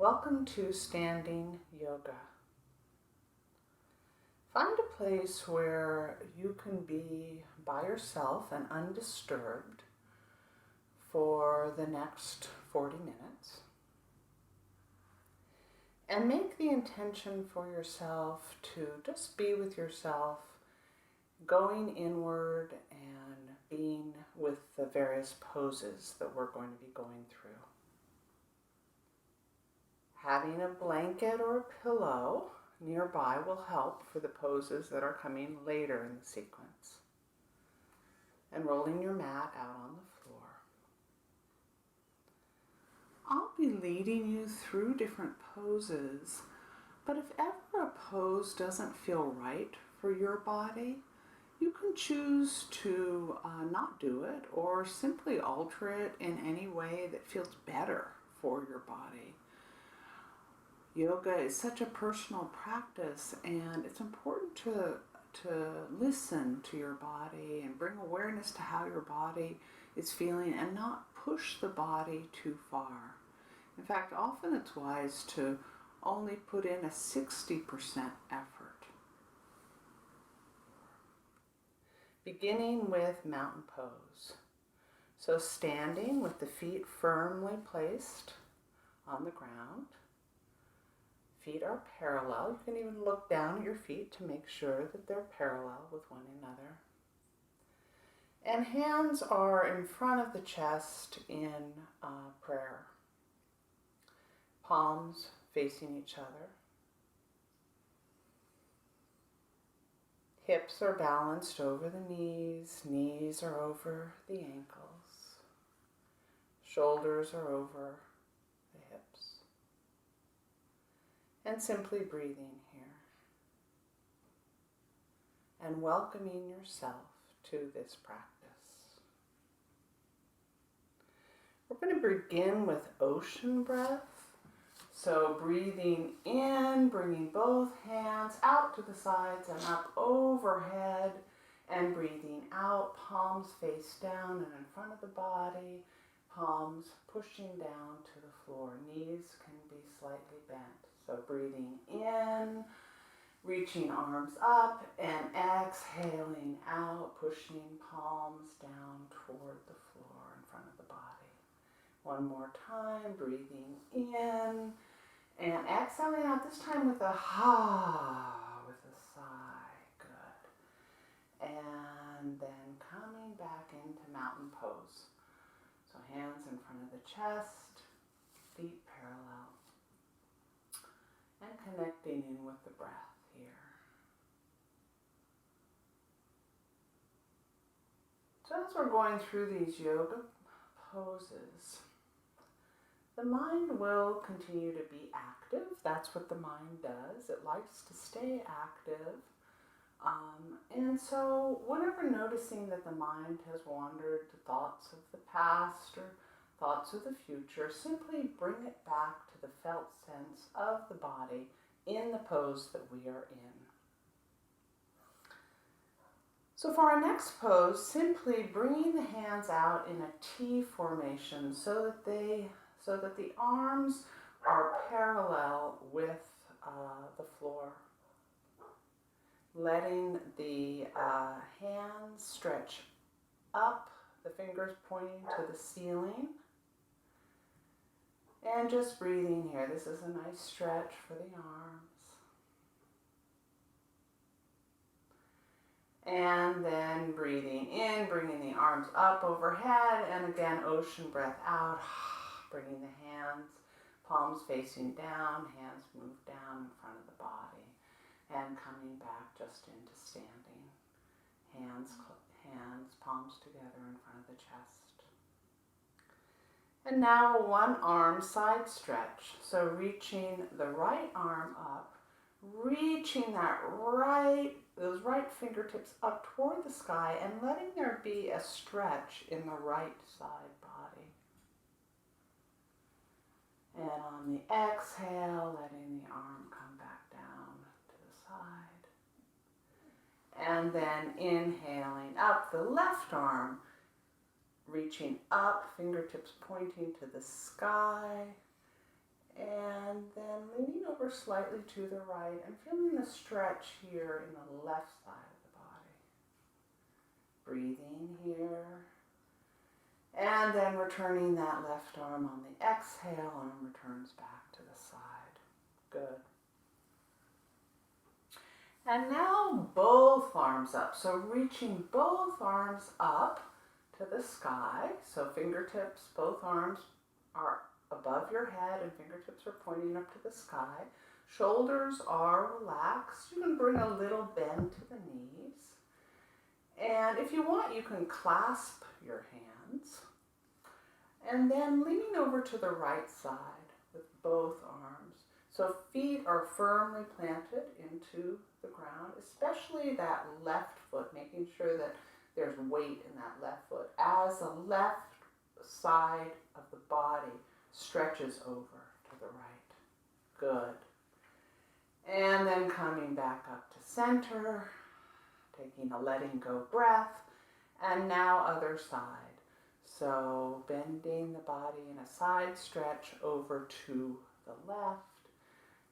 Welcome to standing yoga. Find a place where you can be by yourself and undisturbed for the next 40 minutes. And make the intention for yourself to just be with yourself, going inward and being with the various poses that we're going to be going through. Having a blanket or a pillow nearby will help for the poses that are coming later in the sequence. And rolling your mat out on the floor. I'll be leading you through different poses, but if ever a pose doesn't feel right for your body, you can choose to not do it or simply alter it in any way that feels better for your body. Yoga is such a personal practice, and it's important to listen to your body and bring awareness to how your body is feeling and not push the body too far. In fact, often it's wise to only put in a 60% effort. Beginning with mountain pose. So standing with the feet firmly placed on the ground. Feet are parallel. You can even look down at your feet to make sure that they're parallel with one another. And hands are in front of the chest in prayer. Palms facing each other. Hips are balanced over the knees. Knees are over the ankles. Shoulders are over the hips. And simply breathing here. And welcoming yourself to this practice. We're going to begin with ocean breath. So breathing in, bringing both hands out to the sides and up overhead. And breathing out, palms face down and in front of the body. Palms pushing down to the floor. Knees can be slightly bent. So breathing in, reaching arms up, and exhaling out, pushing palms down toward the floor in front of the body. One more time, breathing in, and exhaling out, this time with a with a sigh. Good. And then coming back into mountain pose. So hands in front of the chest, feet parallel. And connecting in with the breath here. So as we're going through these yoga poses, the mind will continue to be active. That's what the mind does. It likes to stay active. And so whenever noticing that the mind has wandered to thoughts of the past or thoughts of the future, simply bring it back to the felt sense of the body in the pose that we are in. So for our next pose, simply bringing the hands out in a T formation so that the arms are parallel with the floor. Letting the hands stretch up, the fingers pointing to the ceiling. And just breathing here. This is a nice stretch for the arms. And then breathing in, bringing the arms up overhead. And again, ocean breath out. Bringing the hands, palms facing down, hands move down in front of the body. And coming back just into standing. Hands, palms together in front of the chest. And now one arm side stretch. So reaching the right arm up, reaching those right fingertips up toward the sky and letting there be a stretch in the right side body. And on the exhale, letting the arm come back down to the side. And then inhaling up the left arm, reaching up, fingertips pointing to the sky, And then leaning over slightly to the right and feeling the stretch here in the left side of the body. Breathing here. And then returning that left arm on the exhale, arm returns back to the side. Good. And now both arms up. So reaching both arms up to the sky. So fingertips, both arms are above your head and fingertips are pointing up to the sky. Shoulders are relaxed. You can bring a little bend to the knees. And if you want, you can clasp your hands. And then leaning over to the right side with both arms. So feet are firmly planted into the ground, especially that left foot, making sure that there's weight in that left foot as the left side of the body stretches over to the right. Good. And then coming back up to center, taking a letting go breath, and now other side. So bending the body in a side stretch over to the left,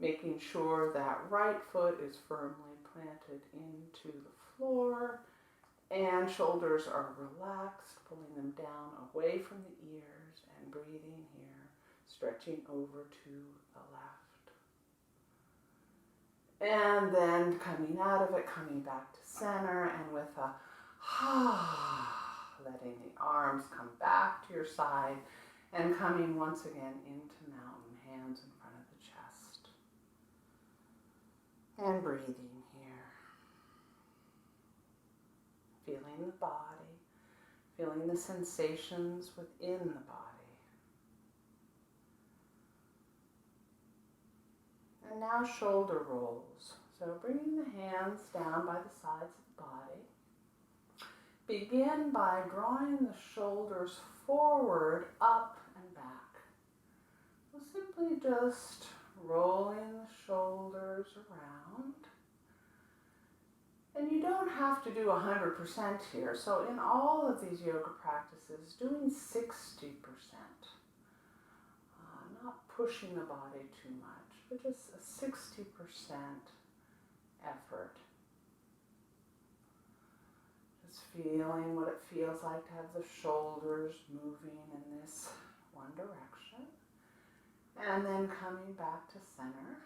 making sure that right foot is firmly planted into the floor and shoulders are relaxed, pulling them down away from the ears and breathing here, stretching over to the left. And then coming out of it, coming back to center and with a letting the arms come back to your side and coming once again into mountain, hands in front of the chest. And breathing here. Feeling the body, feeling the sensations within the body. And now shoulder rolls. So bringing the hands down by the sides of the body. Begin by drawing the shoulders forward, up and back. So simply just rolling the shoulders around. And you don't have to do 100% here. So in all of these yoga practices, doing 60%. Not pushing the body too much, but just a 60% effort. Feeling what it feels like to have the shoulders moving in this one direction. And then coming back to center.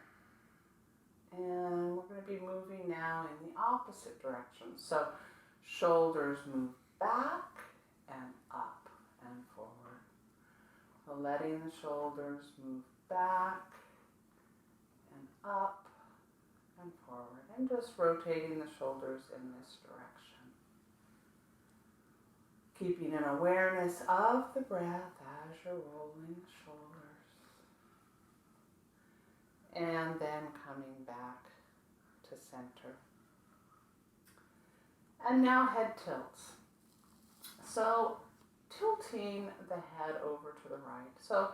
And we're going to be moving now in the opposite direction. So shoulders move back and up and forward. So letting the shoulders move back and up and forward. And just rotating the shoulders in this direction. Keeping an awareness of the breath as you're rolling the shoulders. And then coming back to center. And now head tilts. So tilting the head over to the right. So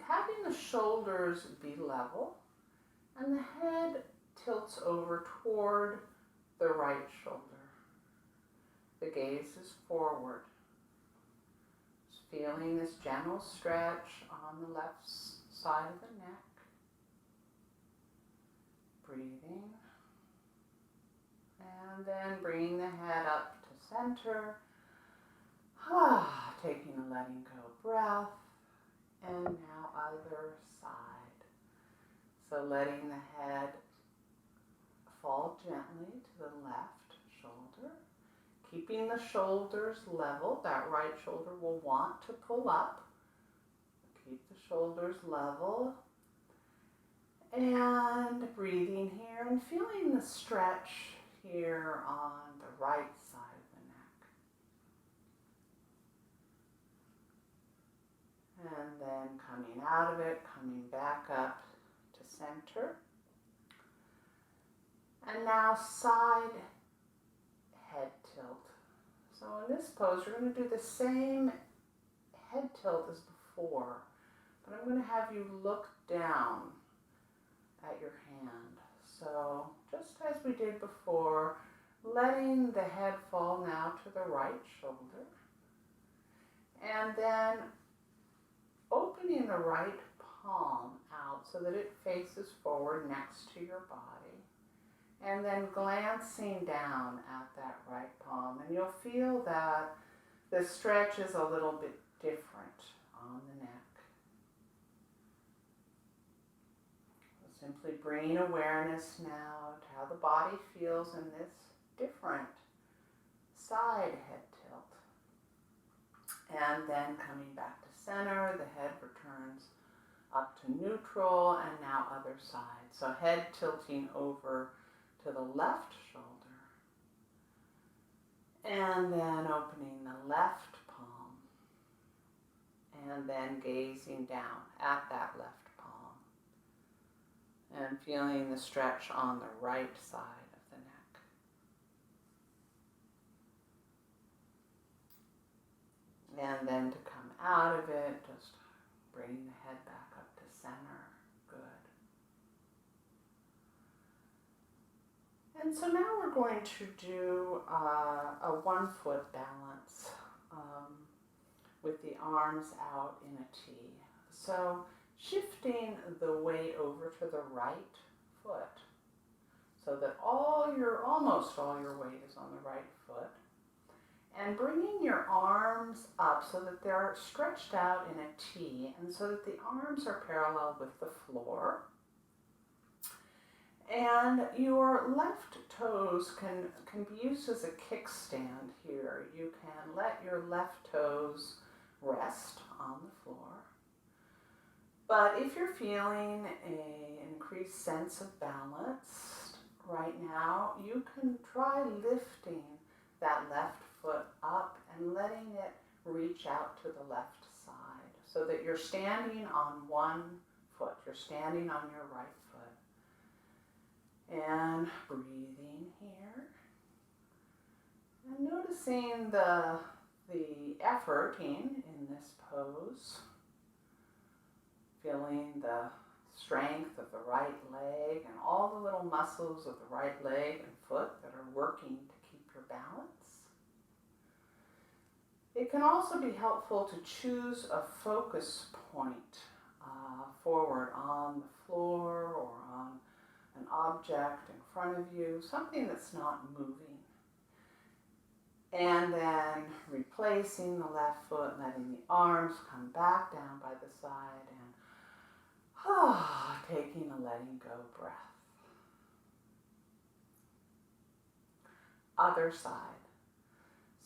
having the shoulders be level and the head tilts over toward the right shoulder. The gaze is forward. Feeling this gentle stretch on the left side of the neck. Breathing. And then bringing the head up to center. Taking a letting go breath. And now other side. So letting the head fall gently to the left shoulder. Keeping the shoulders level. That right shoulder will want to pull up. Keep the shoulders level. And breathing here and feeling the stretch here on the right side of the neck. And then coming out of it, coming back up to center. And now side head tilt. So in this pose, you're going to do the same head tilt as before, but I'm going to have you look down at your hand. So just as we did before, letting the head fall now to the right shoulder, and then opening the right palm out out so that it faces forward next to your body. And then glancing down at that right palm. And you'll feel that the stretch is a little bit different on the neck. So simply bring awareness now to how the body feels in this different side head tilt. And then coming back to center, the head returns up to neutral, and now other side. So head tilting over to the left shoulder, and then opening the left palm, and then gazing down at that left palm, and feeling the stretch on the right side of the neck. And then to come out of it, just bringing the head back up to center. Good. And so now we're going to do a 1 foot balance with the arms out in a T. So shifting the weight over to the right foot so that almost all your weight is on the right foot. And bringing your arms up so that they're stretched out in a T and so that the arms are parallel with the floor. And your left toes can be used as a kickstand here. You can let your left toes rest on the floor. But if you're feeling an increased sense of balance right now, you can try lifting that left foot up and letting it reach out to the left side so that you're standing on one foot. You're standing on your right foot. And breathing here. And noticing the efforting in this pose. Feeling the strength of the right leg and all the little muscles of the right leg and foot that are working to keep your balance. It can also be helpful to choose a focus point forward on the floor or on an object in front of you, something that's not moving. And then replacing the left foot, letting the arms come back down by the side, and taking a letting go breath. Other side.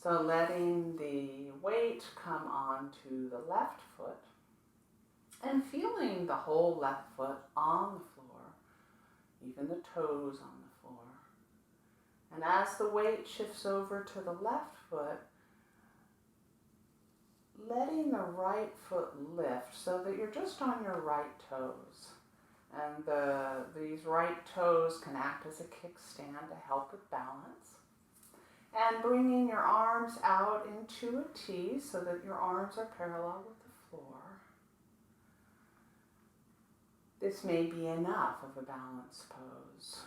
So letting the weight come onto the left foot and feeling the whole left foot on the floor, even the toes on the floor. And as the weight shifts over to the left foot, letting the right foot lift so that you're just on your right toes. And these right toes can act as a kickstand to help with balance. And bringing your arms out into a T so that your arms are parallel with the floor. This may be enough of a balance pose.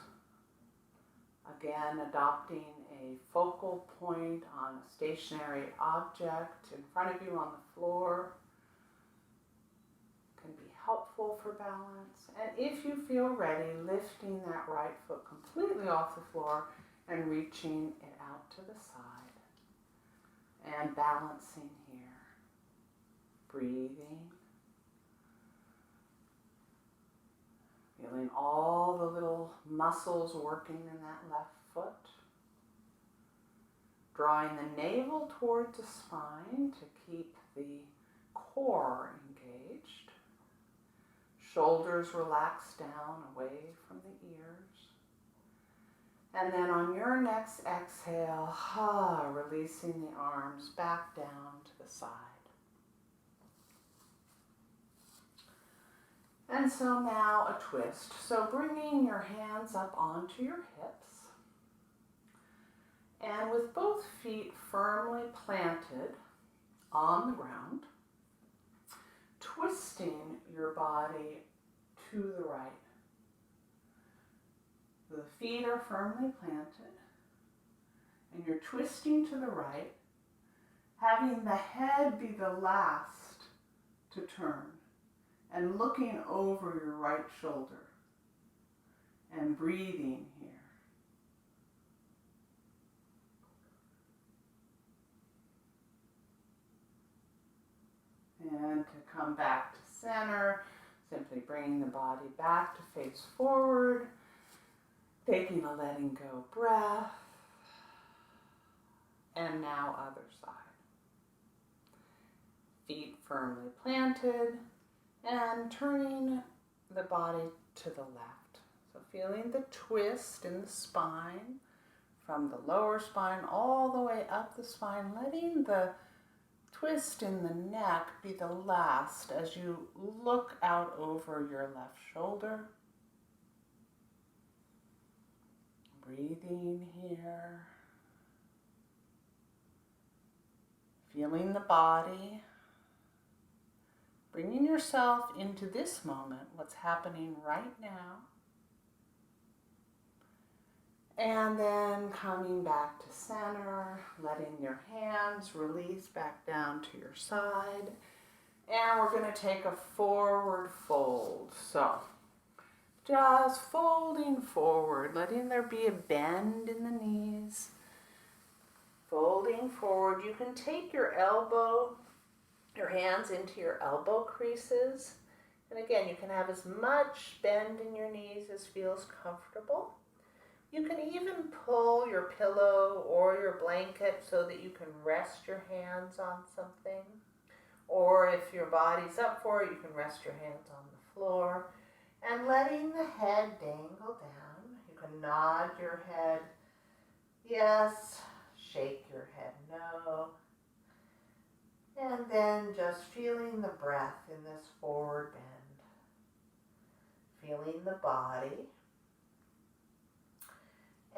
Again, adopting a focal point on a stationary object in front of you on the floor can be helpful for balance. And if you feel ready, lifting that right foot completely off the floor and reaching it out to the side. And balancing here. Breathing. Feeling all the little muscles working in that left foot. Drawing the navel towards the spine to keep the core engaged. Shoulders relaxed down away from the ears. And then on your next exhale, releasing the arms back down to the side. And so now a twist. So bringing your hands up onto your hips. And with both feet firmly planted on the ground, twisting your body to the right. The feet are firmly planted, and you're twisting to the right, having the head be the last to turn, and looking over your right shoulder and breathing here. And to come back to center, simply bringing the body back to face forward, taking a letting go breath, and now other side. Feet firmly planted and turning the body to the left. So feeling the twist in the spine from the lower spine all the way up the spine, letting the twist in the neck be the last as you look out over your left shoulder. Breathing here. Feeling the body. Bringing yourself into this moment, what's happening right now. And then coming back to center, letting your hands release back down to your side. And we're going to take a forward fold. So just folding forward, letting there be a bend in the knees. Folding forward. You can take your hands into your elbow creases. And again, you can have as much bend in your knees as feels comfortable. You can even pull your pillow or your blanket so that you can rest your hands on something. Or if your body's up for it, you can rest your hands on the floor. And letting the head dangle down. You can nod your head yes, shake your head no. And then just feeling the breath in this forward bend. Feeling the body.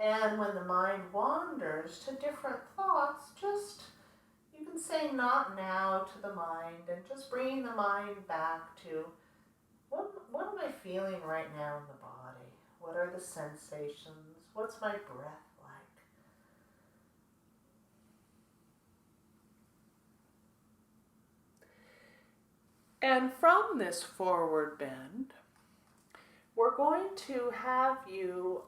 And when the mind wanders to different thoughts, you can say not now to the mind and just bringing the mind back to what am I feeling right now in the body? What are the sensations? What's my breath like? And from this forward bend, we're going to have you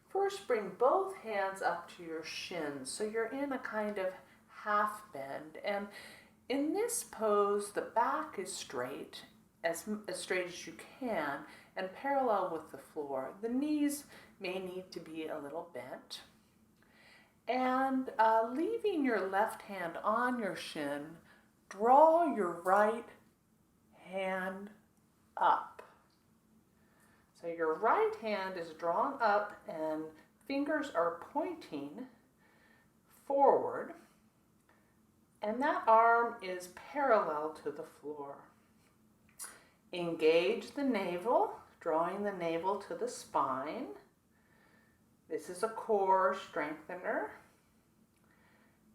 first bring both hands up to your shins. So you're in a kind of half bend. And in this pose, the back is straight, as straight as you can, and parallel with the floor. The knees may need to be a little bent. And leaving your left hand on your shin, draw your right hand up. So your right hand is drawn up and fingers are pointing forward, and that arm is parallel to the floor. Engage the navel, drawing the navel to the spine. This is a core strengthener.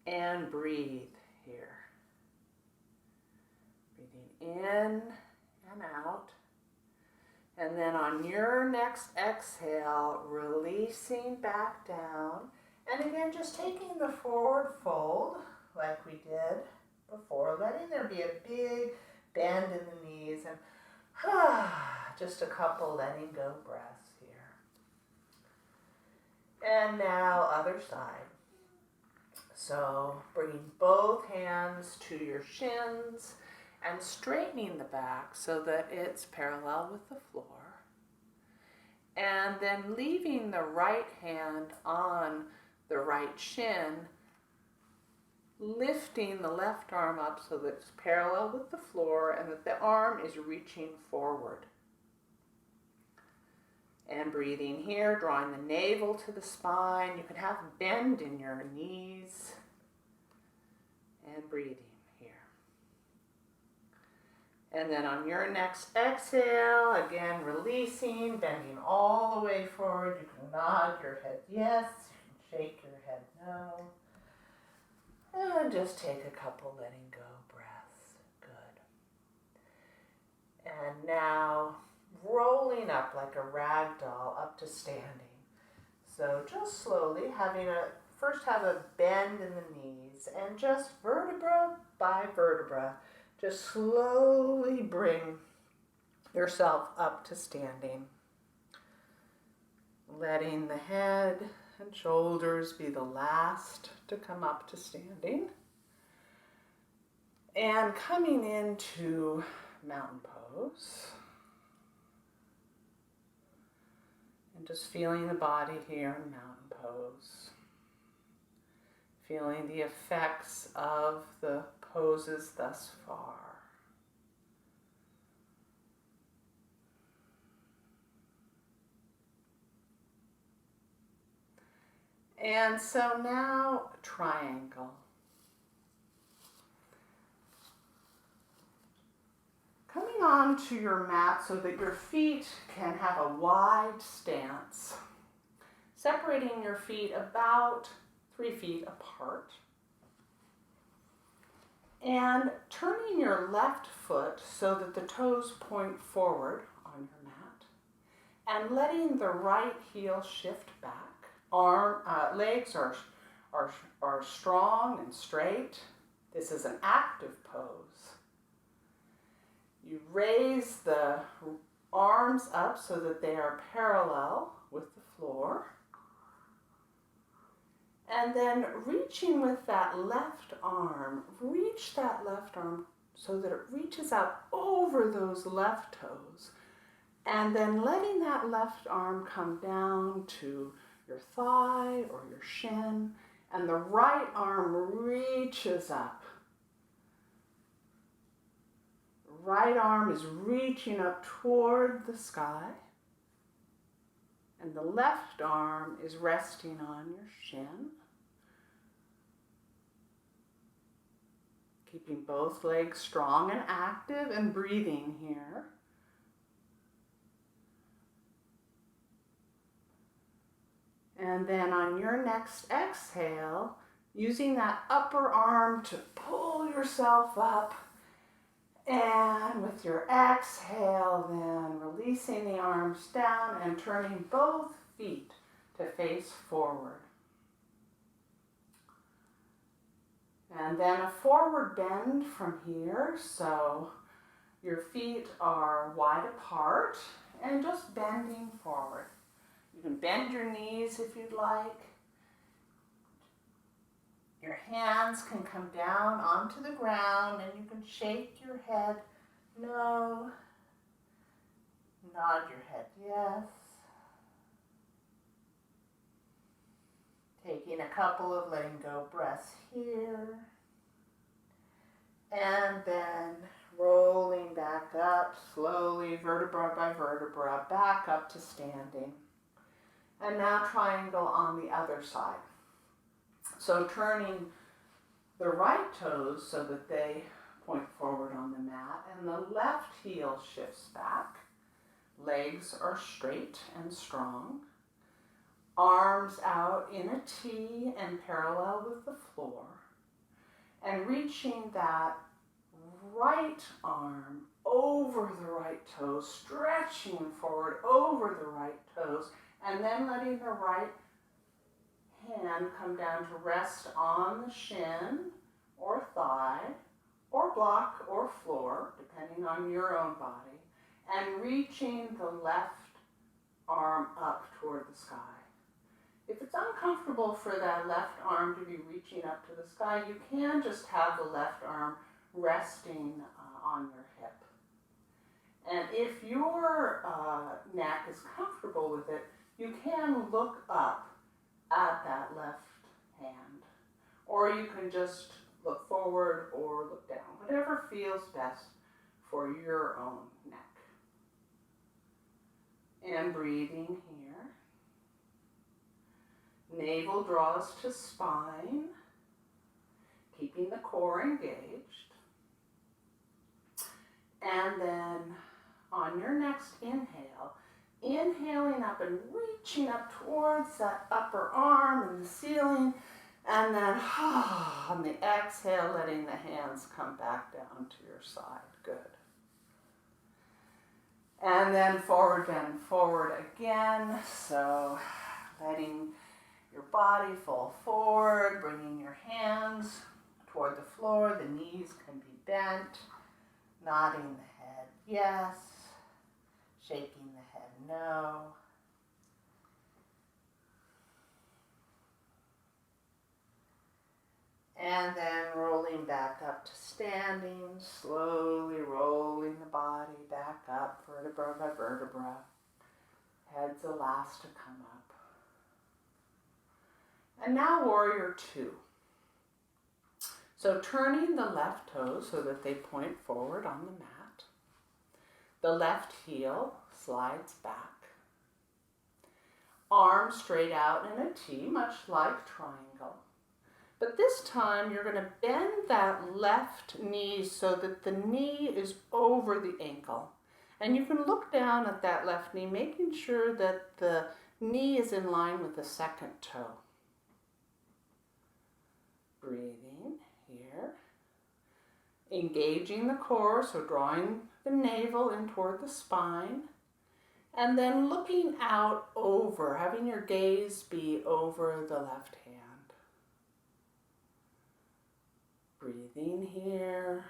And breathe here. Breathing in and out. And then on your next exhale, releasing back down. And again, just taking the forward fold like we did before, letting there be a big bend in the knees and just a couple letting go breaths here. And now other side. So bringing both hands to your shins and straightening the back so that it's parallel with the floor. And then leaving the right hand on the right shin, lifting the left arm up so that it's parallel with the floor and that the arm is reaching forward. And breathing here, drawing the navel to the spine. You can have bend in your knees. And breathing here. And then on your next exhale, again releasing, bending all the way forward. You can nod your head yes, you can shake your head no. And just take a couple letting go breaths. Good. And now rolling up like a rag doll up to standing. So just slowly first have a bend in the knees and just vertebra by vertebra, just slowly bring yourself up to standing. Letting the head and shoulders be the last to come up to standing. And coming into mountain pose. And just feeling the body here in mountain pose. Feeling the effects of the poses thus far. And so now triangle. Coming onto your mat so that your feet can have a wide stance. Separating your feet about 3 feet apart. And turning your left foot so that the toes point forward on your mat. And letting the right heel shift back. Legs are strong and straight. This is an active pose. You raise the arms up so that they are parallel with the floor. And then reaching with that left arm, reach that left arm so that it reaches out over those left toes. And then letting that left arm come down to your thigh or your shin, and the right arm reaches up. The right arm is reaching up toward the sky, and the left arm is resting on your shin. Keeping both legs strong and active and breathing here. And then on your next exhale, using that upper arm to pull yourself up. And with your exhale, then releasing the arms down and turning both feet to face forward. And then a forward bend from here. So your feet are wide apart and just bending forward. You can bend your knees if you'd like. Your hands can come down onto the ground and you can shake your head no. Nod your head yes. Taking a couple of letting go breaths here. And then rolling back up slowly, vertebra by vertebra, back up to standing. And now triangle on the other side. So turning the right toes so that they point forward on the mat, and the left heel shifts back. Legs are straight and strong. Arms out in a T and parallel with the floor. And reaching that right arm over the right toes, stretching forward over the right toes, and then letting the right hand come down to rest on the shin or thigh or block or floor, depending on your own body, and reaching the left arm up toward the sky. If it's uncomfortable for that left arm to be reaching up to the sky, you can just have the left arm resting on your hip. And if your neck is comfortable with it, you can look up at that left hand. Or you can just look forward or look down. Whatever feels best for your own neck. And breathing here. Navel draws to spine. Keeping the core engaged. And then on your next inhale, inhaling up and reaching up towards that upper arm and the ceiling. And then on the exhale, letting the hands come back down to your side. Good. And then forward bend forward again. So letting your body fall forward, bringing your hands toward the floor. The knees can be bent. Nodding the head yes. shaking the head no. And then rolling back up to standing, slowly rolling the body back up, vertebra by vertebra. Head's the last to come up. And now warrior two. So turning the left toes so that they point forward on the mat. The left heel slides back. Arms straight out in a T, much like triangle. But this time you're going to bend that left knee so that the knee is over the ankle. And you can look down at that left knee, making sure that the knee is in line with the second toe. Breathing here. Engaging the core, so drawing the navel in toward the spine. And then looking out over, having your gaze be over the left hand. Breathing here,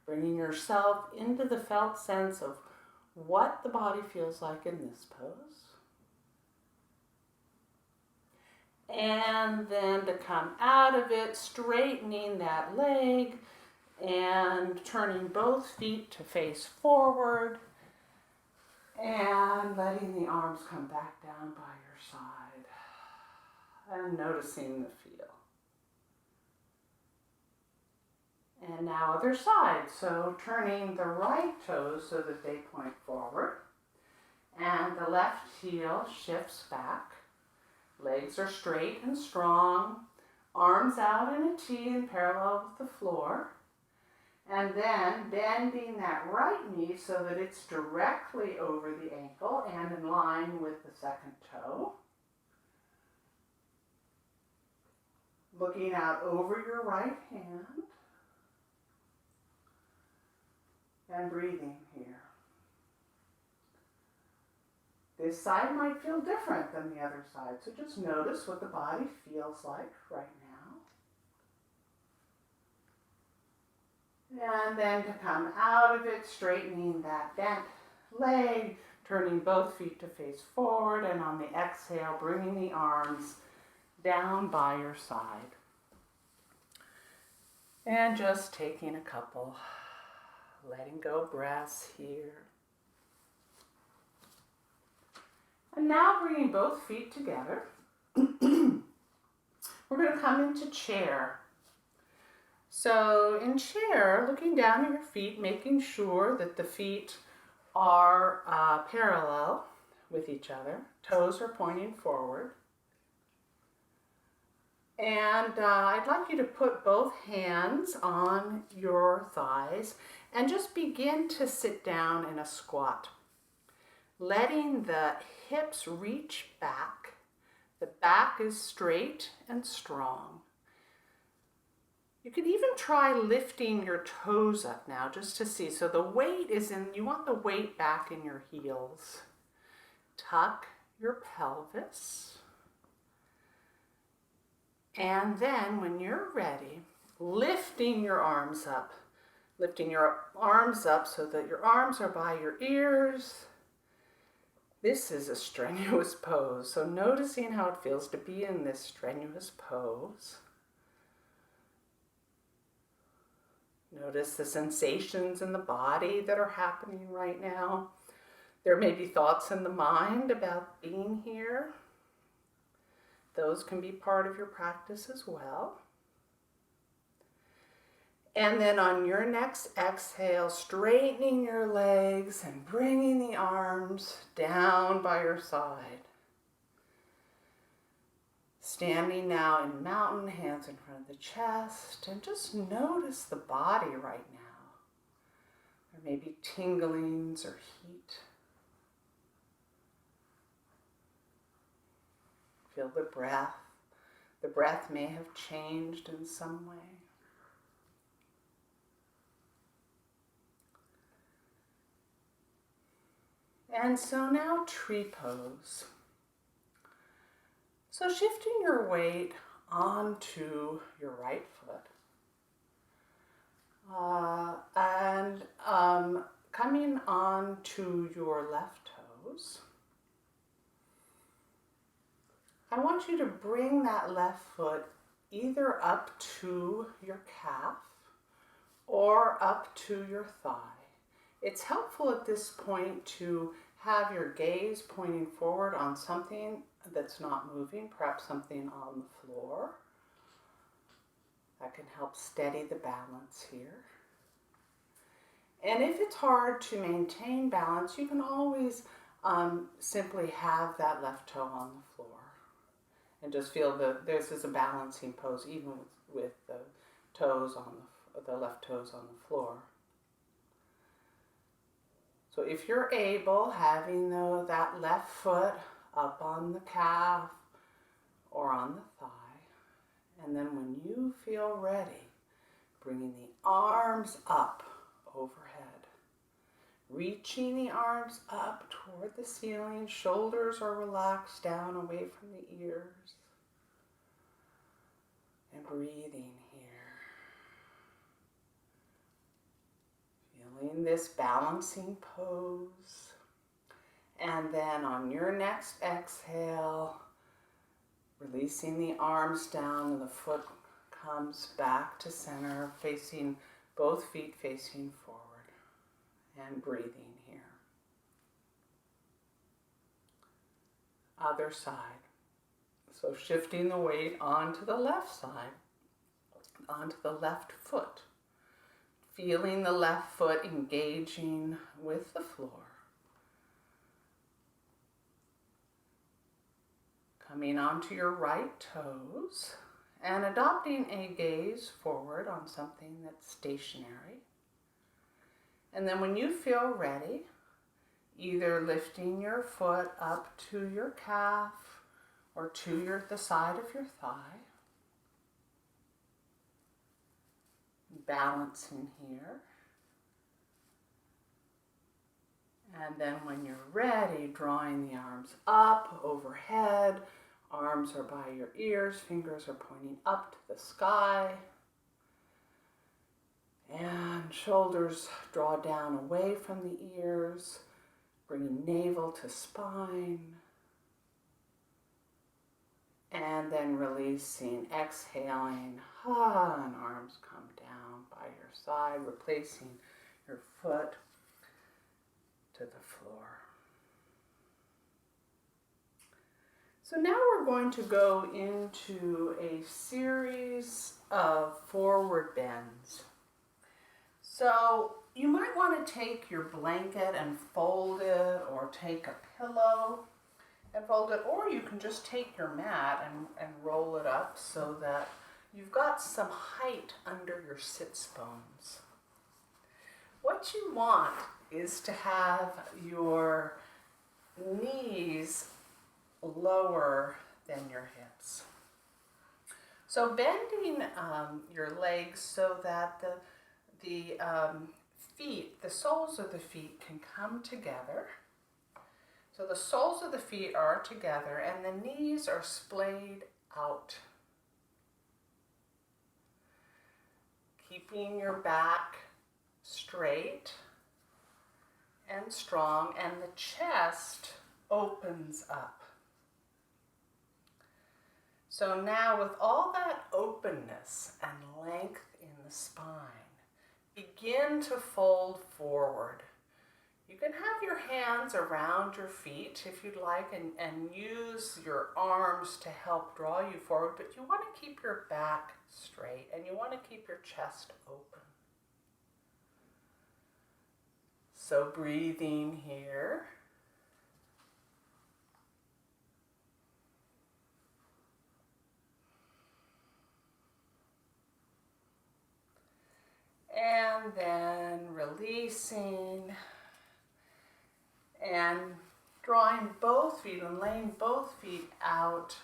bringing yourself into the felt sense of what the body feels like in this pose. And then to come out of it, straightening that leg and turning both feet to face forward and letting the arms come back down by your side and noticing the feel. And now other side, so turning the right toes so that they point forward. And the left heel shifts back. Legs are straight and strong. Arms out in a T and parallel with the floor. And then bending that right knee so that it's directly over the ankle and in line with the second toe. Looking out over your right hand. And breathing here. This side might feel different than the other side, so just notice what the body feels like right now. And then to come out of it, straightening that bent leg, turning both feet to face forward, and on the exhale, bringing the arms down by your side. And just taking a couple letting go breaths here. And now bringing both feet together. We're going to come into chair. So in chair, looking down at your feet, making sure that the feet are parallel with each other. Toes are pointing forward. And I'd like you to put both hands on your thighs and just begin to sit down in a squat. Letting the hips reach back. The back is straight and strong. You can even try lifting your toes up now just to see. So the weight is in, you want the weight back in your heels. Tuck your pelvis. And then when you're ready, lifting your arms up. Lifting your arms up so that your arms are by your ears. This is a strenuous pose, so noticing how it feels to be in this strenuous pose. Notice the sensations in the body that are happening right now. There may be thoughts in the mind about being here. Those can be part of your practice as well. And then on your next exhale, straightening your legs and bringing the arms down by your side. Standing now in mountain, hands in front of the chest, and just notice the body right now. There may be tinglings or heat. Feel the breath. The breath may have changed in some way. And so now tree pose. So shifting your weight onto your right foot. And coming onto your left toe. toes. I want you to bring that left foot either up to your calf or up to your thigh. It's helpful at this point to have your gaze pointing forward on something that's not moving, perhaps something on the floor. That can help steady the balance here. And if it's hard to maintain balance, you can always simply have that left toe on the floor. And just feel this is a balancing pose, even with the toes on the left toes on the floor. So if you're able, having that left foot up on the calf or on the thigh, and then when you feel ready, bringing the arms up overhead, reaching the arms up toward the ceiling, shoulders are relaxed down away from the ears, and breathing here. Feeling this balancing pose. And then on your next exhale, releasing the arms down and the foot comes back to center, facing both feet facing forward, and breathing here. Other side. So shifting the weight onto the left side, onto the left foot. Feeling the left foot engaging with the floor. Coming onto your right toes and adopting a gaze forward on something that's stationary. And then when you feel ready, either lifting your foot up to your calf or to the side of your thigh. Balancing here. And then when you're ready, drawing the arms up overhead. Arms are by your ears, fingers are pointing up to the sky. And shoulders draw down away from the ears, bringing navel to spine. And then releasing, exhaling, and arms come down by your side, replacing your foot to the floor. So now we're going to go into a series of forward bends. So you might want to take your blanket and fold it, or take a pillow and fold it, or you can just take your mat and roll it up so that you've got some height under your sits bones. What you want is to have your knees lower than your hips. So bending your legs so that the feet, the soles of the feet can come together. So the soles of the feet are together and the knees are splayed out. Keeping your back straight and strong, and the chest opens up. So now with all that openness and length in the spine, begin to fold forward. You can have your hands around your feet if you'd like, and use your arms to help draw you forward, but you want to keep your back straight and you want to keep your chest open. So breathing here. And then releasing and drawing both feet and laying both feet out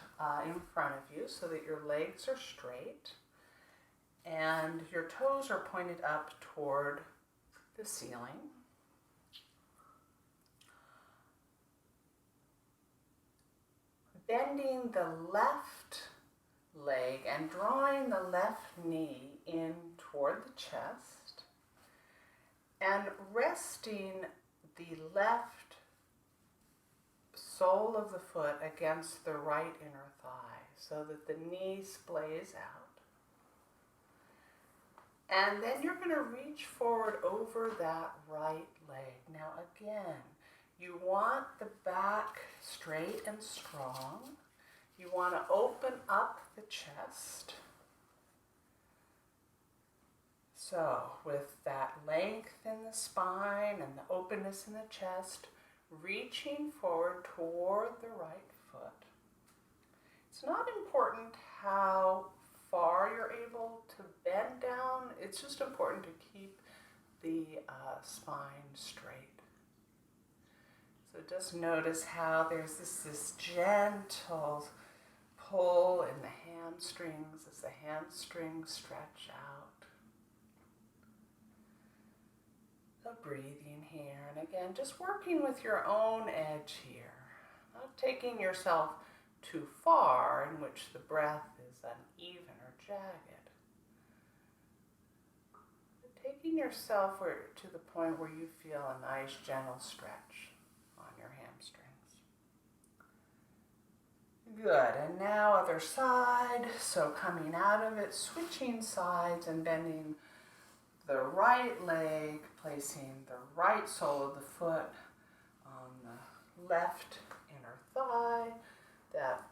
in front of you so that your legs are straight and your toes are pointed up toward the ceiling. Bending the left leg and drawing the left knee in toward the chest and resting the left sole of the foot against the right inner thigh so that the knee splays out. And then you're going to reach forward over that right leg. Now again, you want the back straight and strong. You want to open up the chest. So with that length in the spine and the openness in the chest, reaching forward toward the right foot. It's not important how far you're able to bend down. It's just important to keep the spine straight. So just notice how there's this gentle pull in the hamstrings as the hamstrings stretch out. So breathing here, and again, just working with your own edge here. Not taking yourself too far in which the breath is uneven or jagged. But taking yourself to the point where you feel a nice gentle stretch on your hamstrings. Good, and now other side. So coming out of it, switching sides and bending the right leg, placing the right sole of the foot on the left inner thigh. That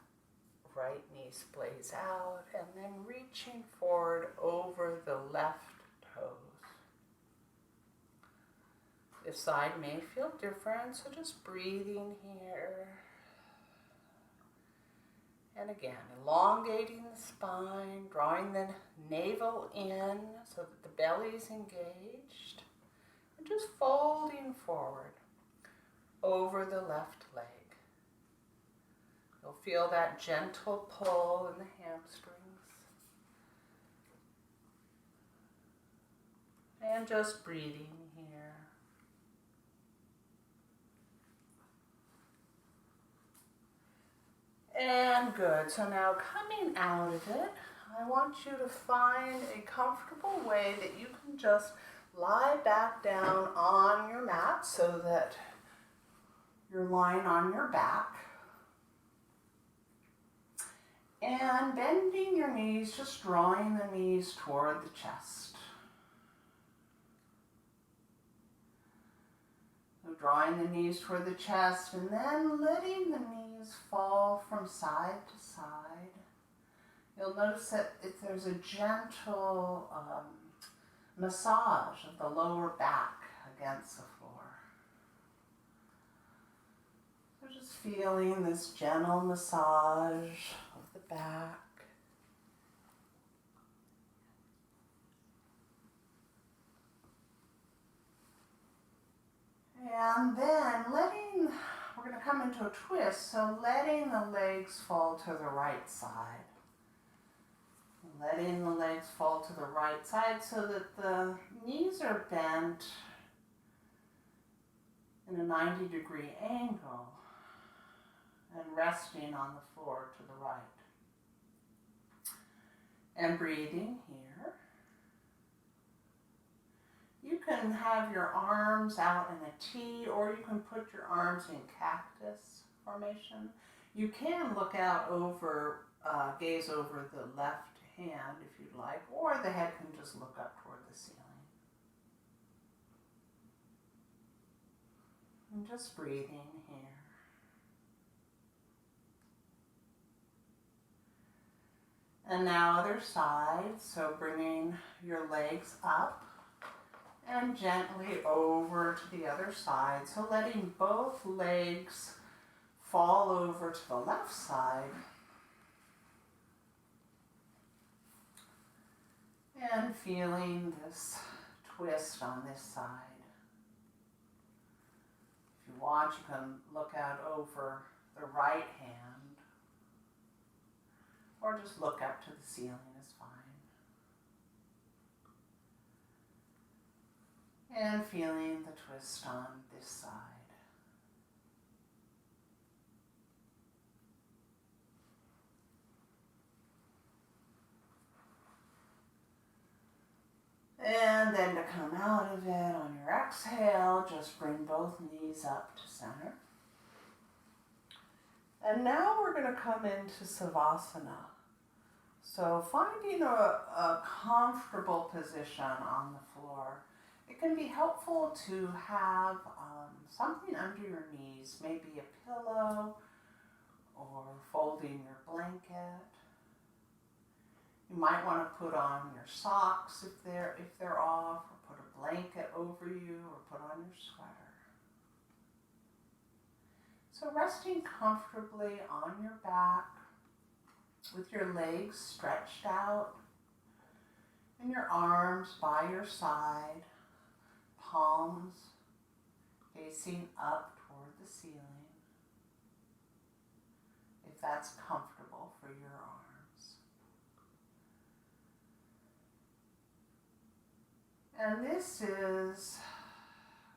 right knee splays out, and then reaching forward over the left toes. This side may feel different, so just breathing here. And again, elongating the spine, drawing the navel in so that the belly is engaged, and just folding forward over the left leg. You'll feel that gentle pull in the hamstrings. And just breathing here. And good. So now coming out of it, I want you to find a comfortable way that you can just lie back down on your mat so that you're lying on your back. And bending your knees, just drawing the knees toward the chest. So drawing the knees toward the chest and then letting the knees fall from side to side. You'll notice that if there's a gentle massage of the lower back against the floor. So just feeling this gentle massage of the back. And then we're going to come into a twist, so letting the legs fall to the right side. Letting the legs fall to the right side so that the knees are bent in a 90-degree angle and resting on the floor to the right. And breathing here. You can have your arms out in a T, or you can put your arms in cactus formation. You can look out over, gaze over the left hand if you'd like, or the head can just look up toward the ceiling. And just breathing here. And now other side, so bringing your legs up and gently over to the other side. So letting both legs fall over to the left side. And feeling this twist on this side. If you want, you can look out over the right hand, or just look up to the ceiling is fine. And feeling the twist on this side. And then to come out of it on your exhale, just bring both knees up to center. And now we're going to come into Savasana. So finding a comfortable position on the floor. It can be helpful to have something under your knees, maybe a pillow or folding your blanket. You might want to put on your socks if they're off, or put a blanket over you, or put on your sweater. So resting comfortably on your back with your legs stretched out and your arms by your side, palms facing up toward the ceiling, if that's comfortable for your arms. And this is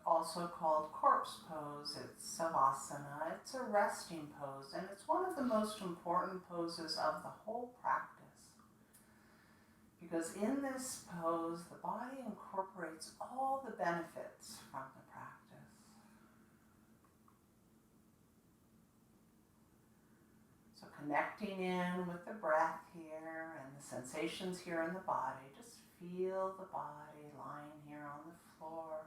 also called corpse pose. It's Savasana. It's a resting pose, and it's one of the most important poses of the whole practice. Because in this pose, the body incorporates all the benefits from the practice. So connecting in with the breath here and the sensations here in the body. Just feel the body lying here on the floor.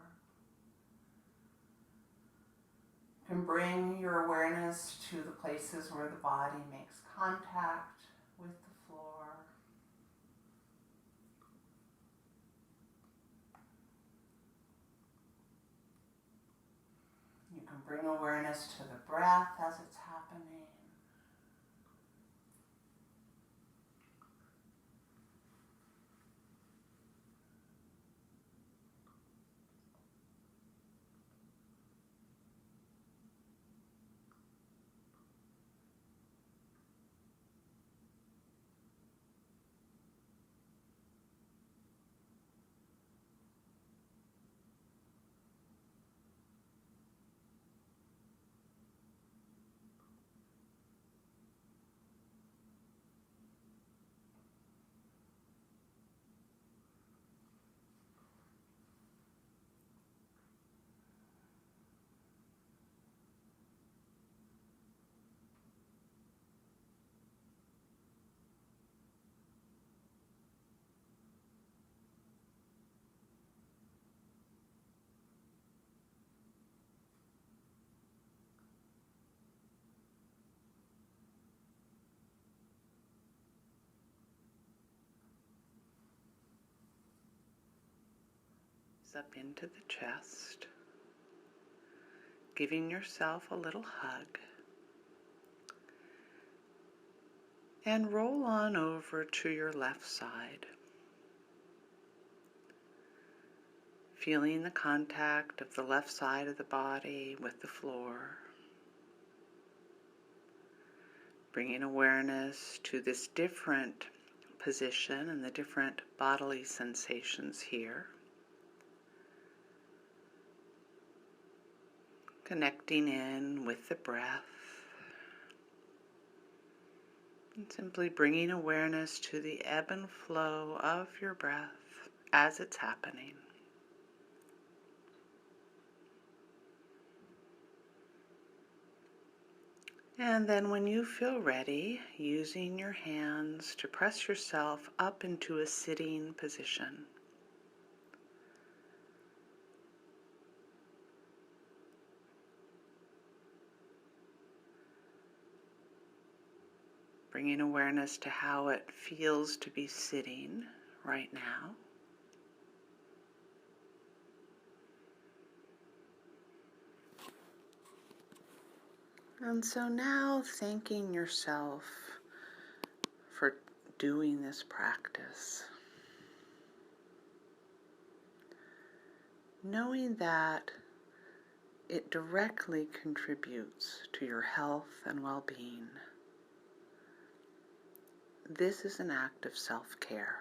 You can bring your awareness to the places where the body makes contact with the floor. You can bring awareness to the breath as it's happening. Up into the chest, giving yourself a little hug, and roll on over to your left side, feeling the contact of the left side of the body with the floor, bringing awareness to this different position and the different bodily sensations here. Connecting in with the breath and simply bringing awareness to the ebb and flow of your breath as it's happening. And then when you feel ready, using your hands to press yourself up into a sitting position. Bringing awareness to how it feels to be sitting right now. And so now thanking yourself for doing this practice. Knowing that it directly contributes to your health and well-being. This is an act of self-care.